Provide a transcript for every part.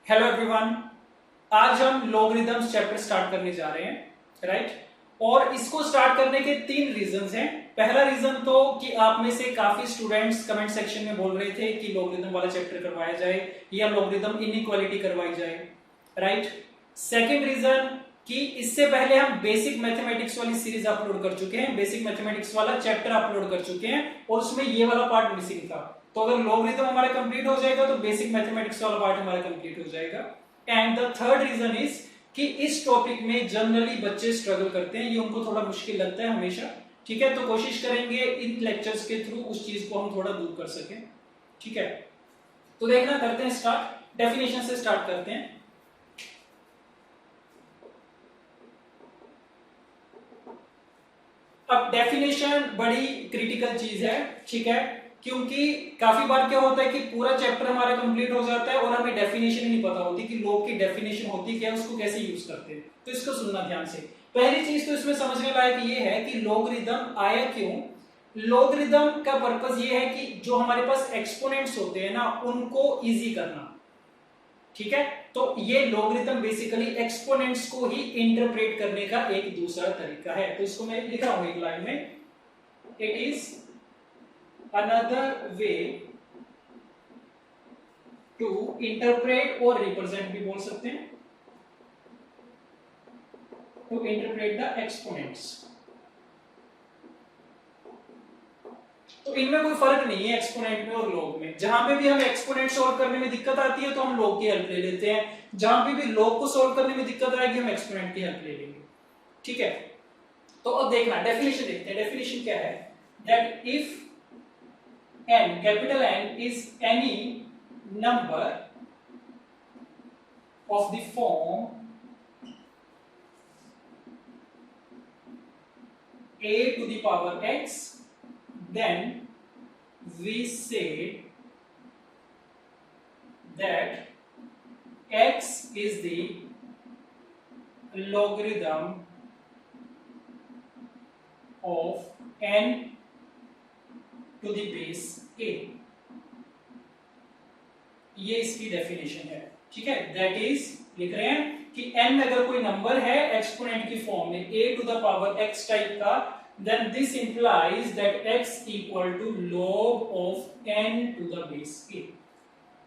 Hello everyone. आज हम logarithms chapter start करने जा रहे हैं, राइट। और इसको स्टार्ट करने के तीन रीजंस हैं। पहला रीजन तो कि आप में से काफी स्टूडेंट्स कमेंट सेक्शन में बोल रहे थे कि लॉगरिदम वाला चैप्टर करवाया जाए या लॉगरिदम इनइक्वालिटी करवाई जाए, राइट। सेकंड रीजन कि इससे पहले हम बेसिक मैथमेटिक्स वाली सीरीज अपलोड कर चुके हैं, बेसिक मैथमेटिक्स वाला चैप्टर अपलोड कर चुके हैं और उसमें ये वाला पार्ट मिसिंग था। तो अगर लॉगरिदम हमारा कंप्लीट हो जाएगा तो बेसिक मैथमेटिक्स वाला पार्ट हमारा कंप्लीट हो जाएगा। And the third reason is कि इस टॉपिक में जनरली बच्चे स्ट्रगल करते हैं, ये उनको थोड़ा मुश्किल लगता है हमेशा, ठीक है। तो कोशिश करेंगे इन लेक्चर्स के थ्रू उस चीज को हम थोड़ा दूर कर सकें, ठीक है। तो देखना करते हैं स्टार्ट, डेफिनेशन से स्टार्ट करते हैं। अब डेफिनेशन बड़ी क्रिटिकल चीज है, ठीक है, क्योंकि काफी बार क्या होता है कि पूरा चैप्टर हमारा कंप्लीट हो जाता है और हमें डेफिनेशन ही नहीं पता होती कि लोग की डेफिनेशन होती क्या है, उसको कैसे यूज करते हैं। तो इसको सुनना ध्यान से। पहली चीज तो इसमें समझने लायक ये है कि लॉगरिदम आया क्यों। लॉगरिदम का पर्पस ये है कि जो हमारे पास एक्सपोनेंट्स होते हैं ना, उनको इजी करना, ठीक है। तो ये लॉगरिदम बेसिकली एक्सपोनेंट्स को ही इंटरप्रेट करने का एक दूसरा तरीका है। तो इसको मैं लिख रहा हूं एक लाइन में, it is another way to interpret और रिप्रेजेंट भी बोल सकते हैं, टू इंटरप्रेट द एक्सपोनेंट्स। तो इनमें कोई फर्क नहीं है एक्सपोनेंट में और लॉग में। जहां पे भी हमें एक्सपोनेंट सॉल्व करने में दिक्कत आती है तो हम लॉग की हेल्प ले लेते हैं, जहां पे भी लॉग को सॉल्व करने में दिक्कत आएगी हम एक्सपोनेंट की हेल्प ले लेंगे, ठीक है। तो अब देखना डेफिनेशन देखते हैं। डेफिनेशन क्या है, that if n capital N is any number of the form a to the power x, then we say that x is the logarithm of n to the base a। ये इसकी definition है, ठीक है। That is लिख रहे हैं कि n अगर कोई नंबर है एक्सपोनेंट की फॉर्म में a to the power x type का, then this implies that x equal to log of n to the base a।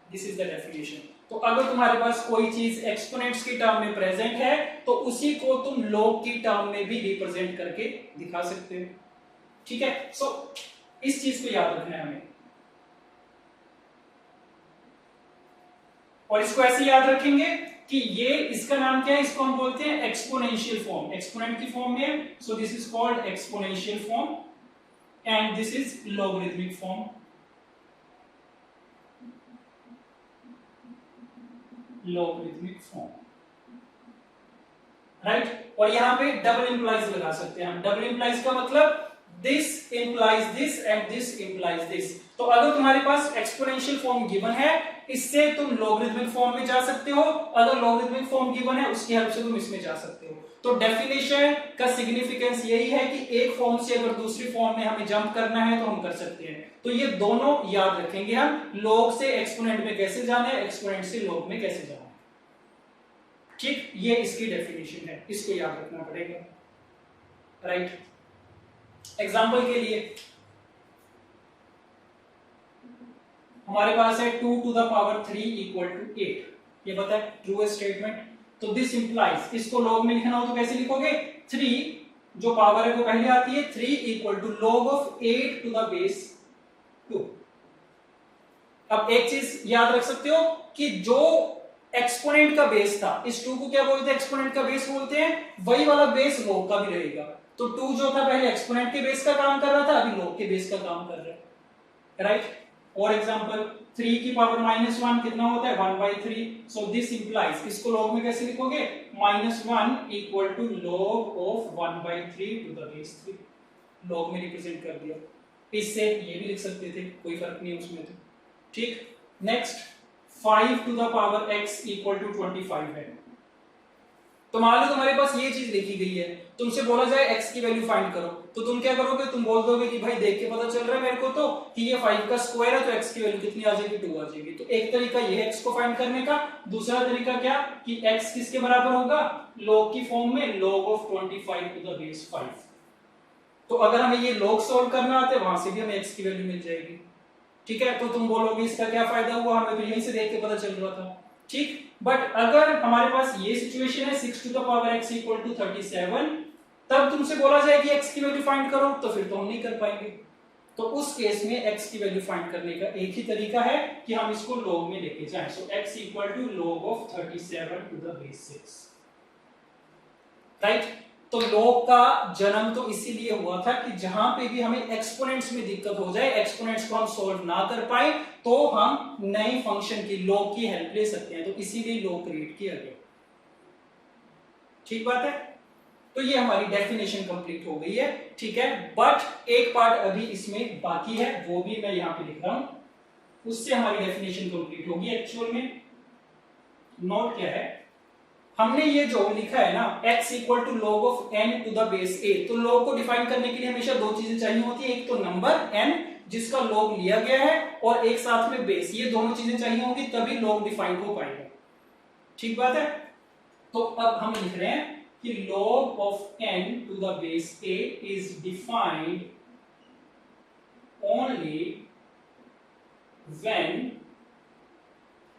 This is the definition। तो अगर तुम्हारे पास कोई चीज एक्सपोनेंट्स की टर्म में प्रेजेंट है तो उसी को तुम log की टर्म में भी रिप्रेजेंट करके दिखा सकते हो, ठीक है। सो इस चीज को याद रखना है हमें, और इसको ऐसे याद रखेंगे कि ये इसका नाम क्या है, इसको हम बोलते हैं एक्सपोनेंशियल फॉर्म, एक्सपोनेंट की फॉर्म में। सो this is called exponential form and this is logarithmic form, logarithmic form, right. और यहां पे डबल इंप्लाइज लगा सकते हैं हम। डबल इंप्लाइज का मतलब this implies this and this implies this. तो अगर तुम्हारे पास एक्सपोनेंशियल फॉर्म गिवन है, इससे तुम लॉगरिथमिक फॉर्म में जा सकते हो, अगर लॉगरिथमिक फॉर्म गिवन है उसकी हेल्प से तुम इसमें जा सकते हो। तो डेफिनेशन का सिग्निफिकेंस यही है कि एक फॉर्म से अगर दूसरी फॉर्म में हमें जंप करना है तो हम कर सकते हैं। तो ये दोनों याद रखेंगे हम, लॉग से एक्सपोनेंट में कैसे जाना है, एक्सपोनेंट से लॉग में कैसे जाना है, ठीक। ये इसकी डेफिनेशन है, इसको याद रखना पड़ेगा, राइट। एग्जाम्पल के लिए हमारे पास है 2 to the power 3 equal to 8, ये पता है ट्रू स्टेटमेंट। तो दिस इंप्लाइज, इसको लॉग में लिखना हो तो कैसे लिखोगे, 3 जो पावर है वो पहले आती है, 3 equal to log of 8 to the base 2। अब एक चीज याद रख सकते हो कि जो एक्सपोनेंट का बेस था, इस 2 को क्या बोलते हैं, एक्सपोनेंट का बेस बोलते हैं, वही वाला बेस लॉग का भी रहेगा। तो 2 जो था पहले एक्सपोनेंट के बेस का काम कर रहा था, अभी लॉग के बेस का काम कर रहा है, राइट। और एग्जांपल 3 की पावर -1 कितना होता है, 1/3। सो दिस इंप्लाइज, इसको लॉग में कैसे लिखोगे, -1 equal to log of 1/3 to the base 3। Log में रिप्रेजेंट कर दिया। इससे ये भी लिख सकते थे, कोई फर्क नहीं उसमें तो, ठीक। Next 5 to the power x equal to 25 है। तो मान लो तुम्हारे पास ये चीज लिखी गई है, तुमसे बोला जाए x की वैल्यू फाइंड करो, तो तुम क्या करोगे, तुम बोल दोगे कि भाई देख के पता चल रहा है मेरे को तो कि ये 5 का स्क्वायर है, तो x की वैल्यू कितनी आ जाएगी, 2 आ जाएगी। तो एक तरीका ये है x को फाइंड करने का, दूसरा तरीका क्या कि x किसके बराबर होगा, log की फॉर्म में log of 25 to the base 5। तो अगर हमें ये log सॉल्व करना आता है, वहां से भी हमें x की वैल्यू मिल जाएगी। ठीक है, तो तुम बोलोगे इसका क्या फायदा हुआ, हमें तो यहीं से देख के पता चल रहा था। ठीक, बट अगर हमारे पास ये सिचुएशन है 6 to the power x equal to 37, तब तुमसे बोला जाए कि x की वैल्यू फाइंड करो, तो फिर तो हम नहीं कर पाएंगे। तो उस केस में x की वैल्यू फाइंड करने का एक ही तरीका है कि हम इसको log में लेके जाएं। So x equal to log of 37 to the base 6, right. तो log का जन्म तो इसीलिए हुआ था कि जहां पे भी हमें एक्सपोनेंट्स में दिक्कत हो जाए, एक्सपोनेंट्स को हम सॉल्व ना कर पाए, तो हम नए फंक्शन की log की हेल्प ले सकते हैं। तो इसीलिए log क्रिएट किया गया। ठीक बात है, तो ये हमारी डेफिनेशन कंप्लीट हो गई है। ठीक है, बट एक पार्ट अभी इसमें बाकी है, वो भी मैं यहां पे लिख रहा हूं, उससे हमारी डेफिनेशन कंप्लीट होगी। एक्चुअल में नोट क्या है, हमने ये जो लिखा है ना x equal to log of n to the base a, तो log को डिफाइन करने के लिए हमेशा दो चीजें चाहिए होती है, एक तो नंबर n जिसका log लिया गया है, और एक साथ में बेस, ये दोनों चीजें चाहिए होंगी तभी log डिफाइन हो पाएगा। ठीक बात है, तो अब हम लिख रहे हैं कि log of n to the base a is defined only when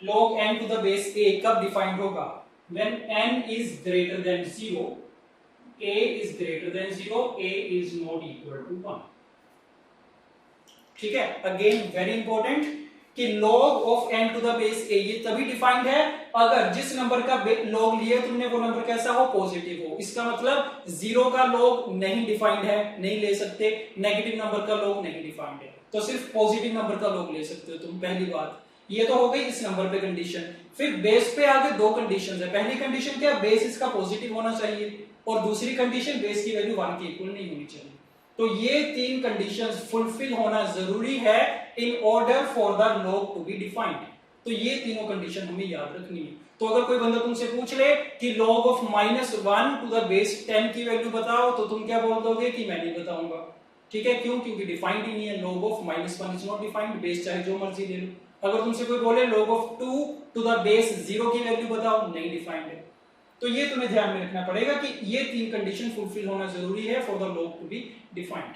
log n to the base a कब डिफाइंड होगा, when n is greater than 0, a is greater than 0, a is not equal to 1। ठीक है, again very important कि log of n to the base a ये तभी defined है अगर जिस नंबर का log लिया तुमने वो नंबर कैसा हो, पॉजिटिव हो। इसका मतलब 0 का log नहीं डिफाइंड है, नहीं ले सकते, नेगेटिव नंबर का log नहीं डिफाइंड है, तो सिर्फ पॉजिटिव नंबर का log ले सकते हो तुम। पहली बात ये तो हो गई इस नंबर पे कंडीशन। फिर बेस पे आगे दो कंडीशंस है। पहली कंडीशन क्या, बेस इसका पॉजिटिव होना चाहिए, और दूसरी कंडीशन बेस की वैल्यू 1 के इक्वल नहीं होनी चाहिए। तो ये तीन कंडीशंस फुलफिल होना जरूरी है in order for the log to be defined. तो ये तीनों कंडीशन हमें याद रखनी है। तो अगर कोई बंदा तुमसे पूछ ले कि log of -1 to the base 10 की वैल्यू बताओ, तो तुम क्या बोल दोगे कि मैं नहीं बताऊंगा। ठीक है, क्यों, क्योंकि डिफाइंड ही नहीं है। log of -1 is not defined, base चाहे जो मर्जी ले लो। अगर तुमसे कोई बोले log of 2 to the base 0 की वैल्यू बताओ, नहीं डिफाइंड है। तो ये तुम्हें ध्यान में रखना पड़ेगा कि ये तीन कंडीशन फुलफिल होना जरूरी है for the log to be defined.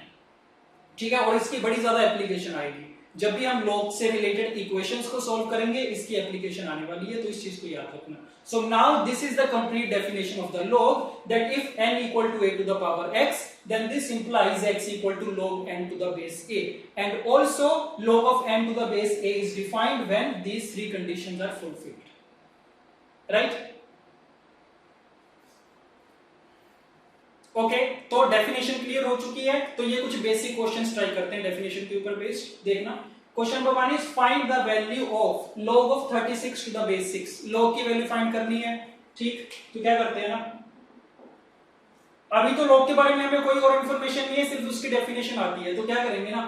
ठीक है, और इसकी बड़ी ज्यादा एप्लीकेशन आएगी जब भी हम log से रिलेटेड इक्वेशंस को सॉल्व करेंगे, इसकी एप्लीकेशन आने वाली है, तो इस चीज को याद रखना। So now this is the complete definition of the log, that if n equal to a to the power x, then this implies x equal to log n to the base a, and also log of n to the base a is defined when these three conditions are fulfilled, right? Okay, तो definition clear हो चुकी है। तो ये कुछ basic questions try करते हैं definition के ऊपर बेस्ड। देखना, question number 1 is find the value of log of 36 to the base 6। log की वैल्यू फाइंड करनी है। ठीक, तो क्या करते हैं ना, अभी तो log के बारे में हमें कोई और इंफॉर्मेशन नहीं है, सिर्फ उसकी डेफिनेशन आती है। तो क्या करेंगे ना,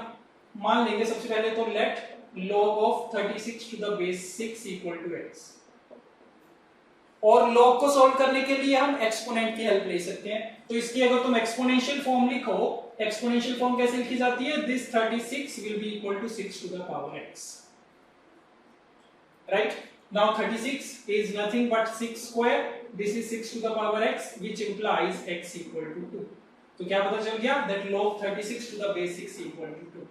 मान लेंगे सबसे पहले तो let log of 36 to the base 6 equal to x, और log को सॉल्व करने के लिए हम एक्सपोनेंट की हेल्प ले सकते हैं। तो इसकी अगर तुम एक्सपोनेंशियल फॉर्म लिखो, एक्सपोनेंशियल फॉर्म कैसे लिखी जाती है, this 36 will be equal to 6 to the power x, right. Now 36 is nothing but 6 square, this is 6 to the power x, which implies x equal to 2। तो क्या पता चल गया, that log 36 to the base 6 equal to 2।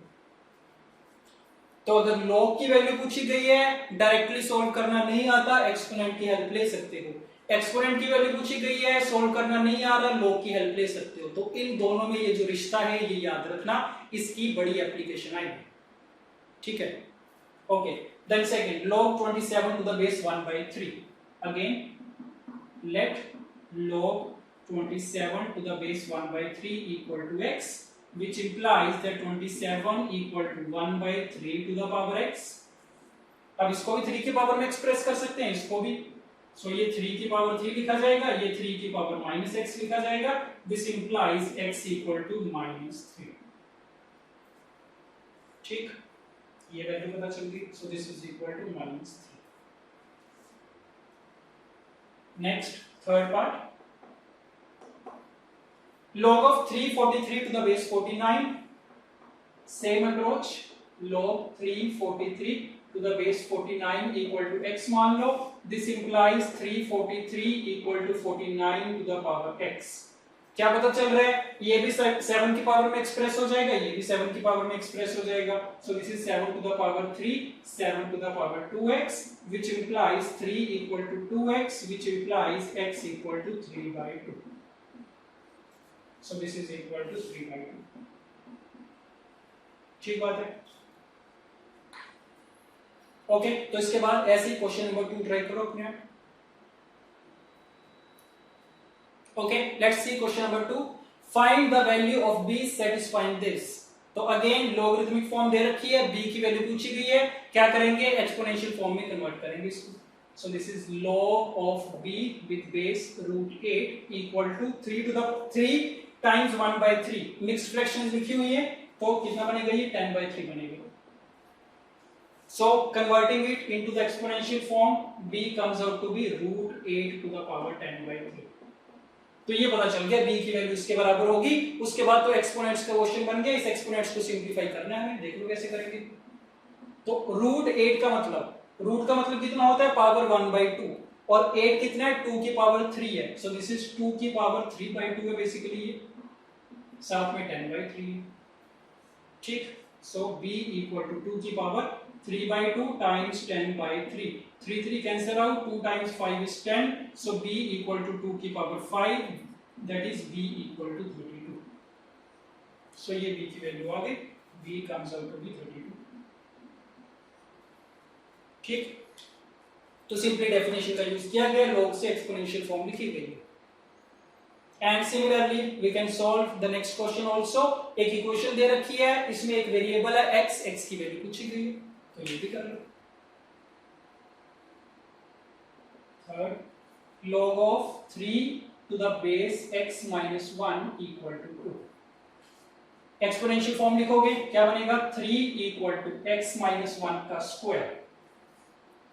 तो अगर log की value पूछी गई है, डायरेक्टली सॉल्व करना नहीं आता, एक्सपोनेंट की हेल्प ले सकते हो। एक्सपोनेंट की वैल्यू पूछी गई है, सॉल्व करना नहीं आ रहा, log की हेल्प ले सकते हो। तो इन दोनों में ये जो रिश्ता है ये याद रखना, इसकी बड़ी एप्लीकेशन आएगी। ठीक है, okay. Then second, log 27 to the base 1/3। Again let log 27 to the base 1/3 equal to x, which implies that 27 equal to 1/3 to the power x। अब इसको भी 3 की पावर में एक्सप्रेस कर सकते हैं, इसको भी। सो ये 3 की पावर 3 लिखा जाएगा, ये 3 की पावर -x लिखा जाएगा। This implies x equal to -3। ठीक, ये वैल्यू पता चल गई। So this is equal to -3। Next, third part, log of 343 to the base 49, same approach, log 343 to the base 49 equal to x मान लो, this implies 343 equal to 49 to the power x. क्या पता चल रहा है, ये भी 7 की पावर में एक्सप्रेस हो जाएगा, ये भी 7 की पावर में एक्सप्रेस हो जाएगा, so this is 7 to the power 3, 7 to the power 2x, which implies 3 equal to 2x, which implies x equal to 3 by 2. So this is equal to 3 by 2. ठीक बात है. ओके, तो इसके बाद ऐसे ही क्वेश्चन नंबर 2 ट्राई करो अपने आप. Okay, let's see question number 2. Find the value of b satisfying this. तो अगेन लॉगरिथमिक फॉर्म दे रखी है, b की वैल्यू पूछी गई है, क्या करेंगे, एक्सपोनेंशियल फॉर्म में कन्वर्ट करेंगे इसको. सो this is log of b with base √8 equal to 3 times 1 by 3. Mixed fractions लिखी हुई है, तो कितना बनेगा, ये 10 by 3 बनेगा. So converting it into the exponential form, b comes out to be √8 to the power 10 by 3. तो ये पता चल गया b की वैल्यू इसके बराबर होगी. उसके बाद तो एक्सपोनेंट्स का क्वेश्चन बन गया, इस एक्सपोनेंट्स को सिंपलीफाई करना है हमें, देख लो कैसे करेंगे. तो √8 का मतलब, रूट का मतलब कितना होता है, पावर 1 by 2, और 8 कितना है, 2 की पावर 3 है. सो दिस इज 2 की पावर 3 by 2 है बेसिकली, ये साथ में 10 by 3 है. ठीक, सो b इक्वल टू 2 की power 3 by 2 times 10 by 3. 3 cancel out, 2 times 5 is 10, so b equal to 2 की power 5, that is b equal to 32. So ये b की वैल्यू आ गई, b comes out to be 32. ठीक, तो सिंपली डेफिनेशन का use किया गया, log से एक्सपोनेंशियल फॉर्म लिखी गई है. And similarly we can solve the next question also. एक इक्वेशन दे रखी है, इसमें एक वेरिएबल है x, x की वैल्यू पूछी गई है, तो ये भी कर लो. Third, log of 3 to the base x minus 1 equal to 2. Exponential form लिखोगे, क्या बनेगा, 3 equal to x minus 1 का स्क्वायर.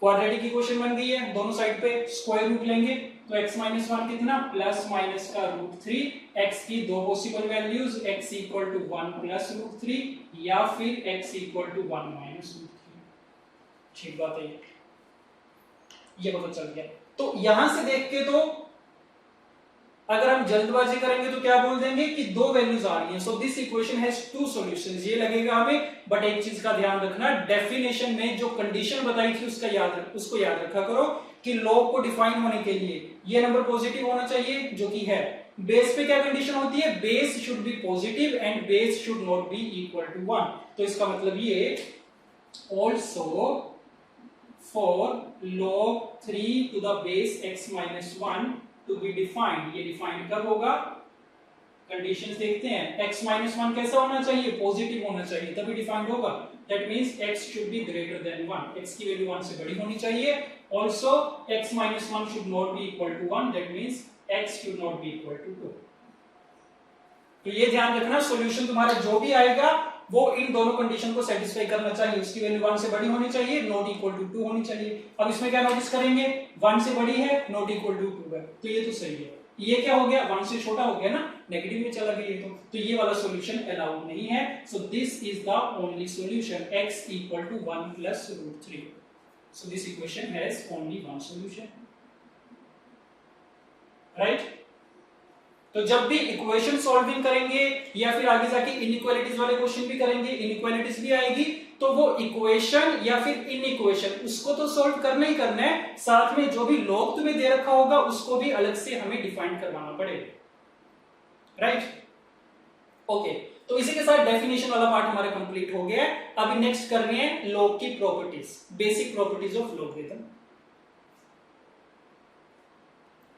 क्वाड्रेटिक इक्वेशन बन गई है, दोनों साइड पे स्क्वायर रूट लेंगे, तो x minus 1 कितना, प्लस माइनस का √3. x की दो possible values, x equal to 1 plus √3 या फिर x equal to 1 minus √3. ठीक बात है, ये पता चल गया. तो यहां से देख के तो अगर हम जल्दबाजी करेंगे तो क्या बोल देंगे कि दो वैल्यूज आ रही हैं. So this equation has two solutions, ये लगेगा हमें. बट एक चीज का ध्यान रखना, डेफिनेशन में जो कंडीशन बताई थी उसको याद रखा करो कि लॉग को डिफाइन होने के लिए ये नंबर पॉजिटिव होना चाहिए, जो कि है. बेस पे क्या कंडीशन होती है, base should be positive and base should not be equal to 1. तो इसका मतलब ये also for log 3 to the base x minus 1 to be defined. ये डिफाइंड कब होगा, कंडीशंस देखते हैं. x minus 1 कैसा होना चाहिए, पॉजिटिव होना चाहिए, तभी डिफाइंड होगा. That means x should be greater than 1, x की वैल्यू 1 से बड़ी होनी चाहिए. also x minus 1 should not be equal to 1, that means x should not be equal to 2. तो ये ध्यान रखना, सॉल्यूशन तुम्हारा जो भी आएगा वो इन दोनों कंडीशन को सेटिस्फाई करना चाहिए. उसकी वैल्यू 1 से बड़ी होनी चाहिए, नॉट इक्वल टू 2 होनी चाहिए. अब इसमें क्या नोटिस करेंगे, 1 से बड़ी है, नॉट इक्वल टू 2 है, तो ये तो सही है. ये क्या हो गया, 1 से छोटा हो गया ना, नेगेटिव में चला गया ये तो ये वाला सॉल्यूशन अलाउड नहीं है. So this is the only solution, x equal to 1 plus √3. So this equation has only one solution, right. तो जब भी इक्वेशन सॉल्विंग करेंगे या फिर आगे जाके इनइक्वालिटीज वाले क्वेश्चन भी करेंगे, इनइक्वालिटीज भी आएगी, तो वो इक्वेशन या फिर इनइक्वेशन उसको तो सॉल्व करना ही करना है, साथ में जो भी लॉग तुम्हें दे रखा होगा उसको भी अलग से हमें डिफाइन करवाना पड़ेगा, राइट. ओके, तो इसी के साथ डेफिनेशन वाला पार्ट हमारा कंप्लीट हो गया है. अभी नेक्स्ट करनी है लॉग की properties, basic properties of logarithm.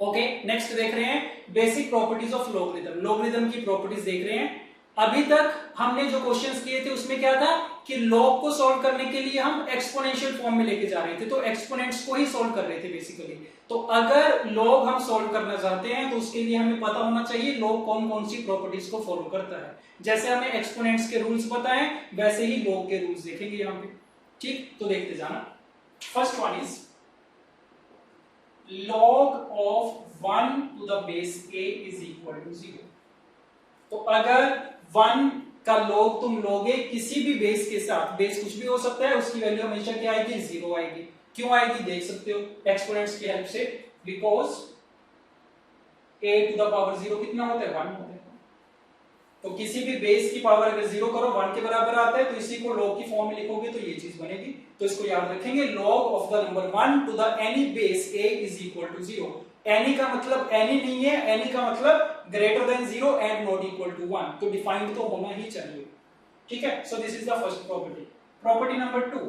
Okay, next देख रहे हैं basic properties of logarithm. Logarithm की प्रॉपर्टीज देख रहे हैं. अभी तक हमने जो क्वेश्चंस किए थे उसमें क्या था कि लॉग को सॉल्व करने के लिए हम एक्सपोनेंशियल फॉर्म में लेके जा रहे थे, तो एक्सपोनेंट्स को ही सॉल्व कर रहे थे बेसिकली. तो अगर लॉग हम सॉल्व करना चाहते हैं तो उसके लिए हमें पता होना चाहिए लॉग कौन कौन सी प्रॉपर्टीज को फॉलो करता है. जैसे हमें एक्सपोनेंट्स के रूल्स पता है, वैसे ही लॉग के रूल्स देखेंगे यहाँ पे. ठीक, तो देखते जाना. First one is log of 1 to the base a is equal to 0. तो अगर 1 का log तुम लोगे किसी भी बेस के साथ, बेस कुछ भी हो सकता है, उसकी वैल्यू हमेशा क्या आएगी, 0 आएगी। क्यों आएगी देख सकते हो एक्सपोनेंट्स की हेल्प से, because a to the power 0 कितना होता है, 1 होता है। तो किसी भी बेस की पावर अगर 0 करो 1 के बराबर आता है, तो इसी को log की फॉर्म में लिखोगे तो ये चीज बनेगी। तो इसको याद रखेंगे, log of the number 1 to the any base a is equal to 0। Any का मतलब एनी नहीं है, एनी का मतलब greater than 0 and not equal to 1, तो डिफाइंड तो होना ही चाहिए। ठीक है, so this is the first property. Property number 2,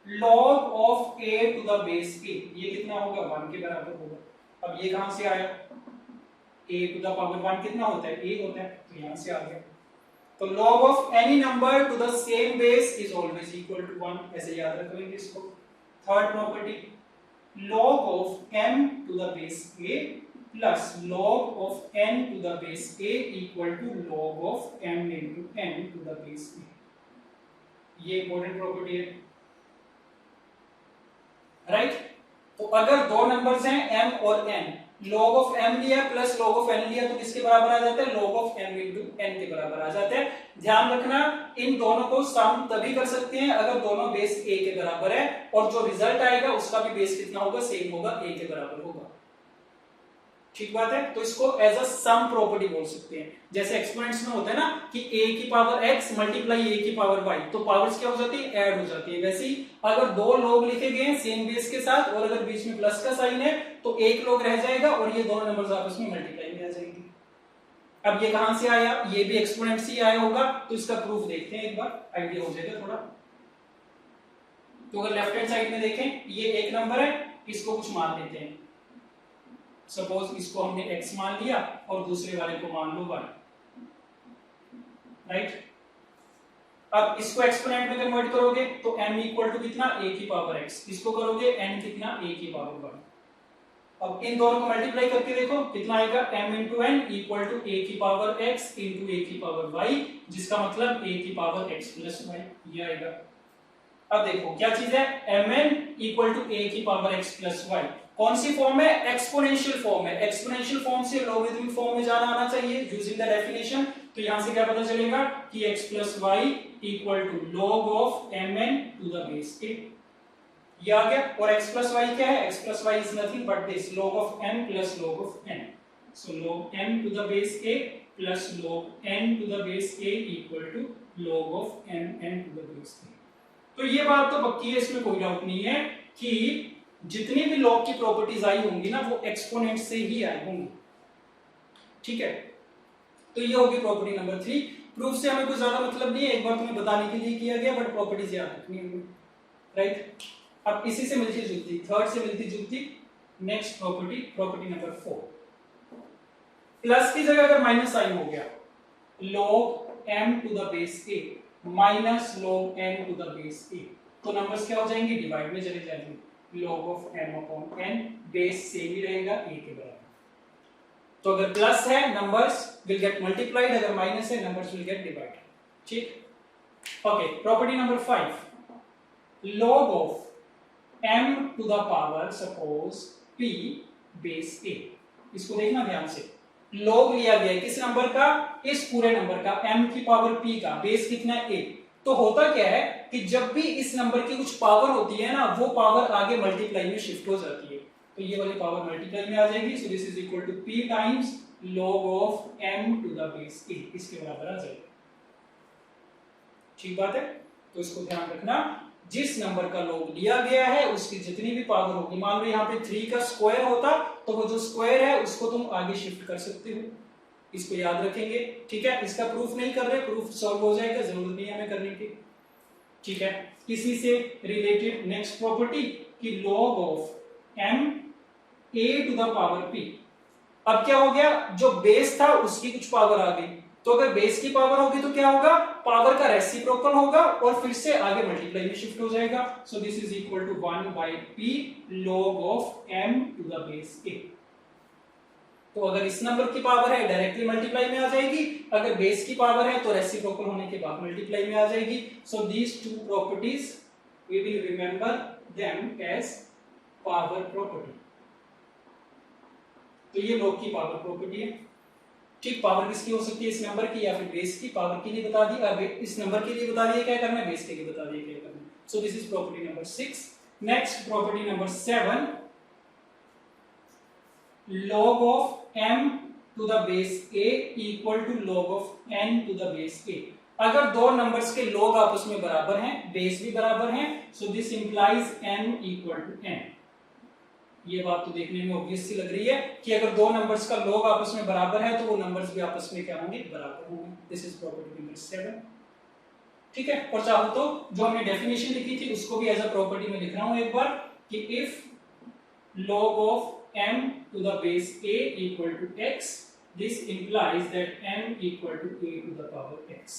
log of a to the base a, ये कितना होगा, 1 के बराबर होगा। अब ये कहां से आया, a टू द पावर 1 कितना होता है, a होता है, तो यहां से आ गया। तो log of any number to the same base is always equal to 1, ऐसे याद रख लेंगे इसको। Third property, log of m to the base a plus log of n to the base a equal to log of m into n to the base a। ये important property है, right. तो अगर दो numbers हैं m और n, log of m लिया plus log of n लिया, तो किसके बराबर आ जाता है, log of m into n के बराबर आ जाता है। ध्यान रखना, इन दोनों को सम तभी कर सकते हैं अगर दोनों बेस a के बराबर है, और जो रिजल्ट आएगा उसका भी बेस कितना होगा, सेम होगा, a के बराबर होगा। ठीक बात है, तो इसको एज अ सम प्रॉपर्टी बोल सकते हैं। जैसे एक्सपोनेंट्स में होता है ना कि a की पावर x मल्टीप्लाई a की पावर y, तो पावर्स क्या हो जाती है, ऐड हो जाती है। वैसे ही अगर दो log लिखे गए हैं सेम बेस के साथ, और अगर बीच में प्लस का साइन है, तो एक log रह जाएगा और ये दोनों नंबर्स आपस में मल्टीप्लाई में आ जाएंगे। अब ये कहां से आया, ये भी एक्सपोनेंट से ही आया होगा, तो इसका प्रूफ देखते हैं एक बार, आइडिया हो जाएगा थोड़ा। तो अगर लेफ्ट हैंड साइड में देखें, ये एक नंबर है, इसको कुछ मान लेते हैं। सपोज इसको हमने x मान लिया और दूसरे वाले को मान लो y, राइट। अब इसको एक्सपोनेंट में कन्वर्ट करोगे तो m इक्वल टू कितना, a की पावर x, इसको करोगे n कितना, a की पावर y। अब इन दोनों को मल्टीप्लाई करके देखो कितना आएगा, m into n equal to a की पावर x इंटू a की पावर y, जिसका मतलब a की पावर x प्लस y, ये आएगा। अब देखो क्या चीज है, mn इक्वल टू a की पावर x प्लस y, कौन सी फॉर्म है, एक्सपोनेंशियल फॉर्म है। एक्सपोनेंशियल फॉर्म से लॉगरिथमिक फॉर्म में जाना आना चाहिए यूजिंग द डेफिनेशन। तो यहां से क्या पता चलेगा कि x plus y equal to log of mn to the base a, ये आ गया। और x प्लस वाई क्या है, x plus y is nothing but this log of m plus log of n, so log m to the base a plus log n to the base a equal to log of mn to the base a। तो ये बात तो पक्की है, इसमें कोई doubt नहीं है कि जितनी भी log की प्रॉपर्टीज आई होंगी ना, वो एक्सपोनेंट से ही आई होंगी। ठीक है, तो ये होगी प्रॉपर्टी नंबर 3। प्रूफ से हमें कुछ ज्यादा मतलब नहीं है, एक बार तुम्हें बताने के लिए किया गया, बट प्रॉपर्टीज याद रखनी होंगी, राइट। अब इसी से मिलती जुलती, थर्ड से मिलती जुलती next property, property number 4, plus की जगह अगर माइनस साइन हो गया, log m to the base a minus log n to the base a, तो नंबर्स क्या हो जाएंगे, डिवाइड में चले जाएंगे। log of m upon n, base same ही रहेगा a के बराबर। तो अगर प्लस है नंबर्स विल गेट मल्टीप्लाइड, अगर माइनस है नंबर्स विल गेट डिवाइडेड। ठीक, okay. Property number 5, log of m to the power suppose p base a, इसको देखना ध्यान से। log लिया गया है किस नंबर का, इस पूरे नंबर का, m की पावर p का, बेस कितना है a। तो होता क्या है कि जब भी इस नंबर की कुछ पावर होती है ना, वो पावर आगे मल्टीप्लाई में शिफ्ट हो जाती है, तो ये वाली पावर मल्टीप्लाई में आ जाएगी। So this is equal to p times log of m to the base a, इसके बराबर आ जाएगा। ठीक बात है, तो इसको ध्यान रखना, जिस नंबर का log लिया गया है उसकी जितनी भी पावर होगी, मान लो यहाँ पे 3 का स्क्वायर होता, तो वो जो स्क्वायर है उसको तुम आगे शिफ्ट कर सकते हो, इसको याद रखेंगे। ठीक है, इसका प्रूफ नहीं कर रहे, प्रूफ सॉल्व हो जाएगा, जरूरत नहीं है हमें करने की। ठीक है, इसी से रिलेटेड नेक्स्ट प्रॉपर्टी कि log of m a to the power p। अब क्या हो गया, जो बेस था उसकी कुछ पावर आ गई, तो अगर बेस की पावर होगी तो क्या होगा, पावर का रेसिप्रोकल होगा और फिर से आगे मल्टीप्लाई में शिफ्ट हो जाएगा। So this is equal to 1 by p log of m to the base a। तो अगर इस नंबर की पावर है डायरेक्टली मल्टीप्लाई में आ जाएगी, अगर बेस की पावर है तो रेसिप्रोकल होने के बाद मल्टीप्लाई में आ जाएगी। So these two properties we will remember them as power property. तो ये log की पावर प्रॉपर्टी है। ठीक, पावर किसकी हो सकती है, इस नंबर की या फिर बेस की। पावर के लिए बता दी, अब इस नंबर के लिए बता दिया क्या करना है, बेस के लिए बता दिया क्या करना है। So this is property number 6। Next property number 7, log of m to the base a equal to log of n to the base a। अगर दो नंबर्स के log आपस में बराबर हैं, बेस भी बराबर हैं, so this implies n equal to n। ये बात तो देखने में ऑब्वियस सी लग रही है कि अगर दो नंबर्स का log आपस में बराबर है तो वो नंबर्स भी आपस में क्या होंगे, बराबर होंगे। This is property number 7। ठीक है, और चाहो तो जो हमने डेफिनेशन लिखी थी उसको भी एज अ प्रॉपर्टी में लिख रहा हूं एक बार कि if log of m to the base a equal to x, this implies that m equal to a to the power x।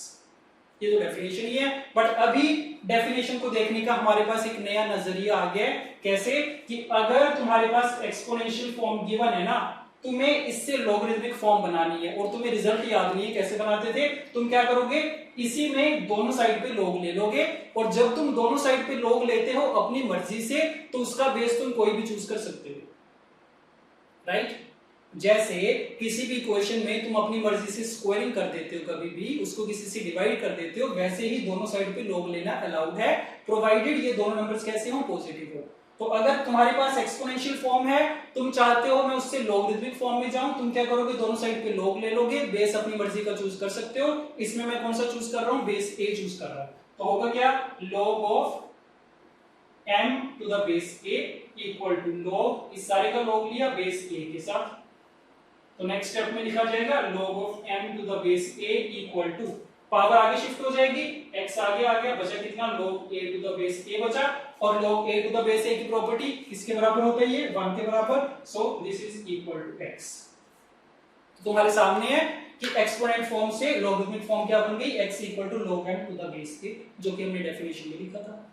ये तो डेफिनेशन ही है, बट अभी डेफिनेशन को देखने का हमारे पास एक नया नजरिया आ गया। कैसे कि अगर तुम्हारे पास एक्सपोनेंशियल फॉर्म गिवन है ना, तुम्हें इससे लॉगरिथमिक फॉर्म बनानी है और तुम्हें रिजल्ट याद नहीं है कैसे बनाते थे। तुम क्या करोगे, इसी में दोनों साइड पे log ले लोगे, और जब तुम दोनों साइड पे log लेते हो अपनी मर्जी से तो उसका बेस तुम कोई भी चूज कर सकते हो, राइट। जैसे किसी भी क्वेश्चन में तुम अपनी मर्जी से स्क्वायरिंग कर देते हो, कभी भी उसको किसी से डिवाइड कर देते हो, वैसे ही दोनों साइड पे log लेना अलाउड है, प्रोवाइडेड ये दोनों नंबर्स कैसे हो, पॉजिटिव हो। तो अगर तुम्हारे पास एक्सपोनेंशियल फॉर्म है, तुम चाहते हो मैं उससे लॉगरिथमिक फॉर्म में जाऊं, तुम क्या करोगे, दोनों साइड पे log ले लोगे, बेस अपनी मर्जी का चूज कर सकते हो। इसमें मैं कौन सा चूज कर रहा हूं, बेस a चूज कर रहा हूं। तो होगा क्या, log of m to the base a equal to log, इस सारे का log लिया बेस a के साथ, तो नेक्स्ट स्टेप में लिखा जाएगा log of m to the base a equal to, power आगे शिफ्ट हो जाएगी, x आगे आ गया, बचा कितना, log a to the base a बचा, और log a to the base a की प्रॉपर्टी किसके बराबर होता है, ये 1 के बराबर। So this is equal to x। तुम्हारे सामने है कि एक्सपोनेंट फॉर्म से लॉगरिथमिक फॉर्म क्या बन गई, x equal to log m to the base a, जो कि हमने डेफिनेशन में लिखा था,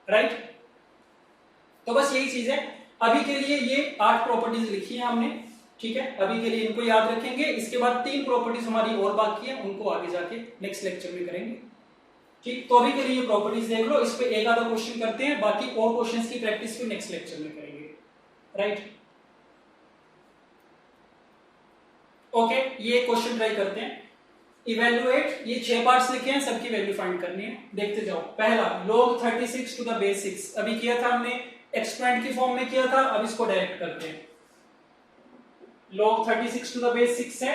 राइट। तो बस यही चीज है। अभी के लिए ये 8 प्रॉपर्टीज लिखी है हमने, ठीक है, अभी के लिए इनको याद रखेंगे। इसके बाद 3 प्रॉपर्टीज हमारी और बाकी है, उनको आगे जाके नेक्स्ट लेक्चर में करेंगे, ठीक। तो अभी के लिए ये प्रॉपर्टीज देख लो, इस पे एक आधा क्वेश्चन करते हैं, बाकी और क्वेश्चंस की प्रैक्टिस भी नेक्स्ट लेक्चर में करेंगे, राइट। ओके, ये क्वेश्चन ट्राई करते हैं। इवैल्यूएट, ये 6 पार्ट्स लिखे हैं, सबकी वैल्यू फाइंड करनी है, देखते जाओ। पहला log 36 टू द बेस 6, अभी किया था हमने, एक्सपोनेंट की फॉर्म में किया था, अब इसको डायरेक्ट करते हैं। log 36 टू द बेस 6 है,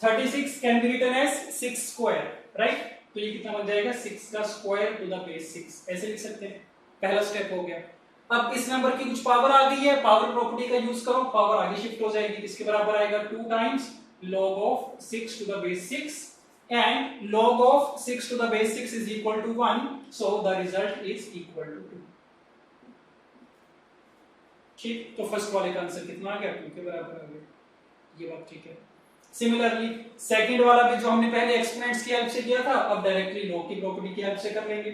36 can be written as 6 square, right. तो ये कितना बन जाएगा, 6 का स्क्वायर टू द बेस 6, ऐसे लिख सकते हैं। पहला स्टेप हो गया। अब इस नंबर की कुछ पावर आ गई है, पावर प्रॉपर्टी का यूज करो, पावर आगे शिफ्ट हो जाएगी, किसके बराबर आएगा, 2 times log of 6 to the base 6, and log of 6 to the base 6 is equal to 1, so the result is equal to 2। ठीक, तो फर्स्ट वाले का आंसर कितना आ गया, 2 के बराबर आ गया, ये बात ठीक है। सिमिलरली सेकंड वाला भी जो हमने पहले एक्सपोनेंट्स की हेल्प से किया था, अब डायरेक्टली log की प्रॉपर्टी की हेल्प से कर लेंगे,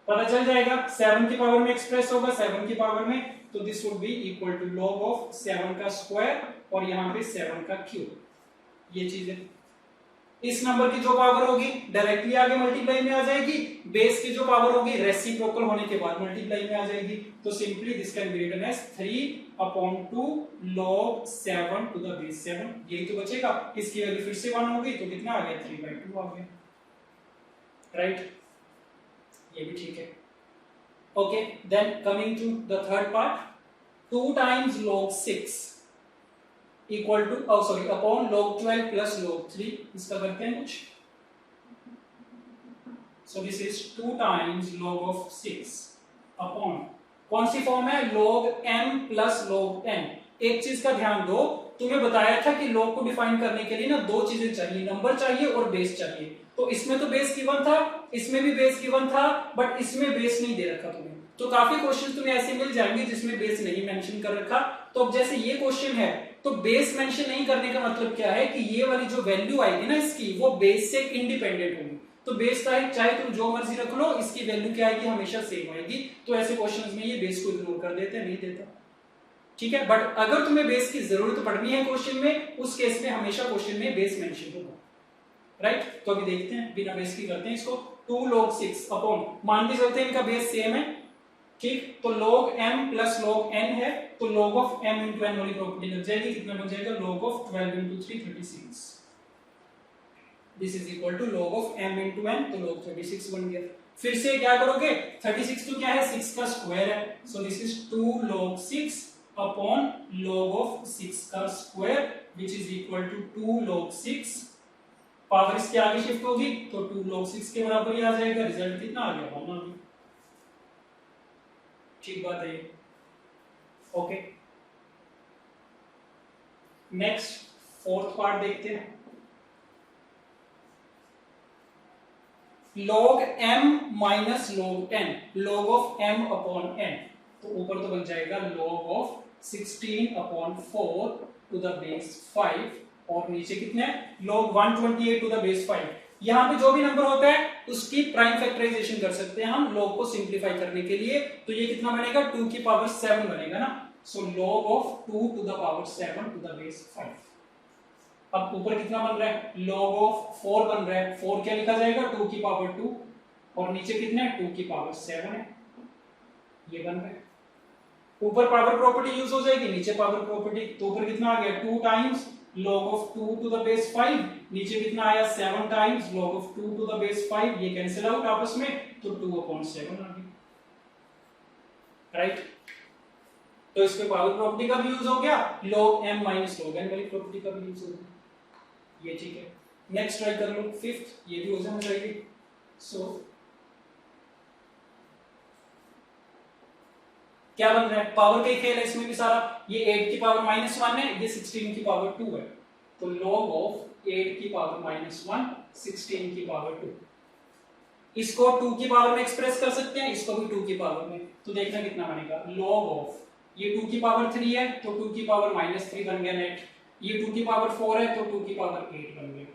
पता चल जाएगा। 7 की पावर में एक्सप्रेस होगा, 7 की पावर में, तो this would be equal to log of 7 का स्क्वायर और यहाँ पे 7 का क्यूब, ये चीज है। इस नंबर की जो पावर होगी डायरेक्टली आगे मल्टीप्लाई में आ जाएगी, बेस की जो पावर होगी रेसिप्रोकल होने के बाद मल्टीप्लाई में आ जाएगी, तो simply this can be written as 3/2 log 7 to the base 7, यही तो बचेगा। इसकी वैल्यू फिर से 1 हो गई, तो कितना आ गया, 3/2 आ गया, राइट, ये भी ठीक है। Okay, then coming to the third part, 2 times log 6 equal to upon log 12 plus log 3, इसका करते हैं कुछ। So this is 2 times log of 6 upon, कौन सी फॉर्म है, log m plus log n। एक चीज का ध्यान दो, तुम्हें बताया था कि log को डिफाइन करने के लिए ना 2 चीजें चाहिए, नंबर चाहिए और बेस चाहिए। तो इसमें तो बेस गिवन था, इसमें भी बेस गिवन था, बट इसमें बेस नहीं दे रखा तुम्हें। तो काफी क्वेश्चन तुम्हें ऐसे मिल जाएंगे जिसमें बेस नहीं मेंशन कर रखा। तो अब जैसे ये क्वेश्चन है, तो बेस मेंशन नहीं करने का मतलब क्या है कि ये वाली जो वैल्यू आएगी ना इसकी, वो बेस से इंडिपेंडेंट होगी। तो बेस चाहे तुम जो मर्जी रख लो, इसकी वैल्यू क्या आएगी, हमेशा सेम आएगी। तो ऐसे क्वेश्चंस में ये बेस को इग्नोर कर देते हैं, नहीं देता, ठीक है। बट अगर तुम्हें बेस की जरूरत पड़नी है क्वेश्चन में, उस केस में हमेशा क्वेश्चन में बेस मेंशन होगा, राइट। तो अभी देखते हैं, बिना बेस की करते हैं इसको। 2 log 6 अपॉन, मान के चलते हैं इनका बेस सेम है, ठीक, तो log m plus log n है, तो log of m into n वाली प्रॉपर्टी लग जाएगी, कितना बन जाएगा log of 12 into 3 36, this is equal to log of m into n, तो log 36 बन गया। फिर से क्या करोगे, 36 तो क्या है 6 का स्क्वायर है, so this is 2 log 6 upon log of 6 का square which is equal to 2 log 6, power इसके आगे शिफ्ट होगी तो 2 log 6 के बराबर ही आ जाएगा, रिजल्ट कितना आ गया 1 आ गया। ठीक बात है, ओके। नेक्स्ट फोर्थ पार्ट देखते हैं, log m minus log n, log of m upon n, तो ऊपर तो बन जाएगा log of 16 upon 4 to the base 5, और नीचे कितने log 128 टू द बेस 5। यहाँ पे जो भी नंबर होता है उसकी प्राइम फैक्टराइजेशन कर सकते हैं हम log को सिंप्लीफाई करने के लिए, तो ये कितना बनेगा 2 की पावर 7 बनेगा ना, so log of 2 to the power 7 to the base 5। अब ऊपर कितना बन रहा है, log ऑफ 4 बन रहा है, 4 क्या लिखा जाएगा 2 की पावर 2, और नीचे कितना है 2 की पावर 7 है, ये बन रहा है। ऊपर पावर प्रॉपर्टी यूज हो जाएगी, नीचे पावर प्रॉपर्टी, तो ऊपर कितना आ गया 2 times log of 2 to the base 5, नीचे कितना आया 7 times log of 2 to the base 5, ये कैंसिल आउट आपस में, तो 2/7 आ गया, राइट। तो इसके पावर प्रॉपर्टी का भी यूज हो गया, log m minus log n वाली प्रॉपर्टी का भी यूज हो गया, ये ठीक है। नेक्स्ट ट्राई कर लो फिफ्थ, ये भी हो जाना चाहिए। सो क्या बन रहा है, पावर का ही खेल है इसमें भी सारा, ये 8 की पावर -1 है, ये 16 की पावर 2 है, तो log ऑफ 8 की पावर -1 16 की पावर 2, इसको 2 की पावर में एक्सप्रेस कर सकते हैं, इसको भी 2 की पावर में, तो देखना कितना बनेगा log ऑफ, ये 2 की पावर 3 है तो 2 की पावर -3 बन गया नेट, ये 2 की पावर 4 है तो 2 की पावर 8 बन गया।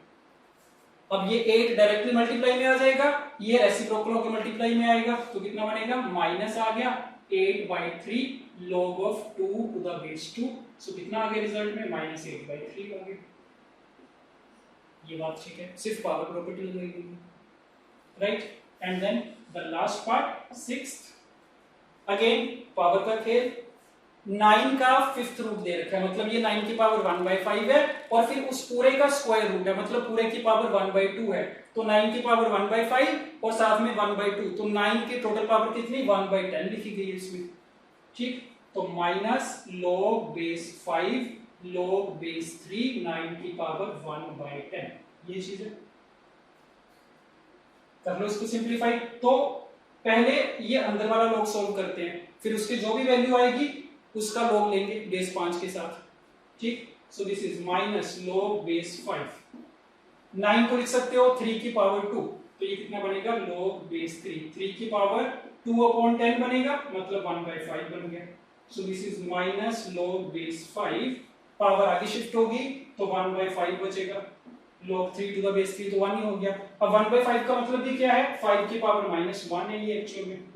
अब ये 8 डायरेक्टली मल्टीप्लाई में आ जाएगा, ये रेसिप्रोकल होकर मल्टीप्लाई में आएगा, तो कितना बनेगा माइनस आ गया 8/3 log of 2 to the base 2, so कितना आ गया रिजल्ट में -8/3 आ गया। ये बात ठीक है, सिर्फ पावर प्रॉपर्टी लगेगी, right. And then the last part sixth, again power का खेल, 9 का 5th रूट दे रखा है, मतलब ये 9 की पावर 1/5 है, और फिर उस पूरे का स्क्वायर रूट है, मतलब पूरे की पावर 1/2 है, तो 9 की पावर 1/5 और साथ में 1/2, तो 9 की टोटल पावर कितनी 1/10 लिखी गई है इसमें, ठीक। तो minus log base 5 log base 3 9 की पावर 1/10, ये चीज है। कर लो इसको सिंप्लीफाई, तो पहले ये अंदर वाला log सॉल्व करते हैं, फिर उसकी जो भी वैल्यू आएगी उसका log लेंगे बेस 5 के साथ, ठीक। सो this is minus log base 5, 9 को लिख सकते हो 3 की पावर 2, तो ये कितना बनेगा log बेस 3 की पावर 2/10 बनेगा, मतलब 1/5 बन गया। सो this is minus log base 5, power आगे शिफ्ट होगी तो 1/5 बचेगा, log 3 टू द बेस 3 तो 1 ही हो गया। अब 1/5 का मतलब भी क्या है, 5 की पावर -1 है ये एक्चुअल में।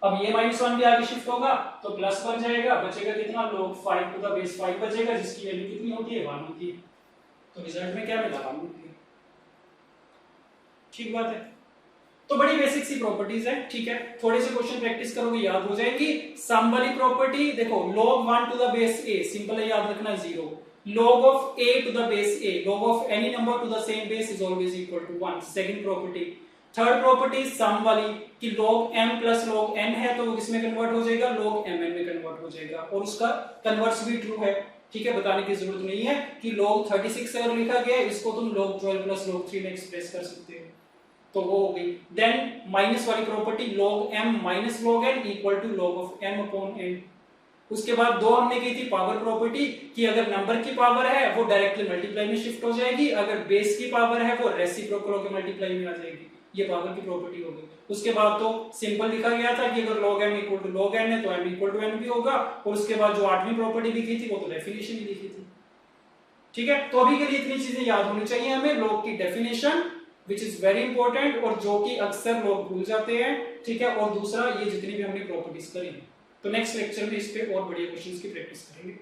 अब ये -1 भी आगे शिफ्ट होगा तो प्लस बन जाएगा, बचेगा कितना log 5 टू द बेस 5 बचेगा, जिसकी वैल्यू कितनी होती है 1 होती है, तो रिजल्ट में क्या मिला 1 होती है, ठीक बात है। तो बड़ी बेसिक सी प्रॉपर्टीज है, ठीक है, थोड़े से क्वेश्चन प्रैक्टिस करोगे याद हो जाएगी। सम वाली प्रॉपर्टी देखो, log 1 to the base a, simple है याद रखना 0, log of a to the base a, log of any number to the same base is always equal to 1, second property. Third property sum वाली कि log m plus log n है तो वो किसमें convert हो जाएगा, log mn में convert हो जाएगा, और उसका कन्वर्स भी ट्रू है, ठीक है, बताने की जरूरत नहीं है कि log 36 अगर लिखा गया है इसको तुम log 12 प्लस log 3 में एक्सप्रेस कर सकते हो, तो वो हो गई। देन माइनस वाली property log m minus log n equal to log of m upon n। उसके बाद दो हमने की थी पावर प्रॉपर्टी कि अगर नंबर की पावर है वो डायरेक्टली मल्टीप्लाई में शिफ्ट हो जाएगी, अगर बेस की पावर है वो रेसिप्रोकल होकर मल्टीप्लाई में आ जाएगी, ये पावर की प्रॉपर्टी होगी। उसके बाद तो सिंपल लिखा गया था कि अगर log m equal to log n है तो m इक्वल टू n भी होगा, और उसके बाद जो आठवीं प्रॉपर्टी लिखी थी वो तो डेफिनेशन ही लिखी थी, ठीक है। तो अभी के लिए इतनी चीजें याद होनी चाहिए हमें, log की definition which is very important, और जो कि अक्सर लोग भूल जाते हैं, ठीक है, और दूसरा ये जितनी भी हमने प्रॉपर्टीज करी, तो नेक्स्ट लेक्चर में इस पे और बढ़िया क्वेश्चंस की प्रैक्टिस करेंगे।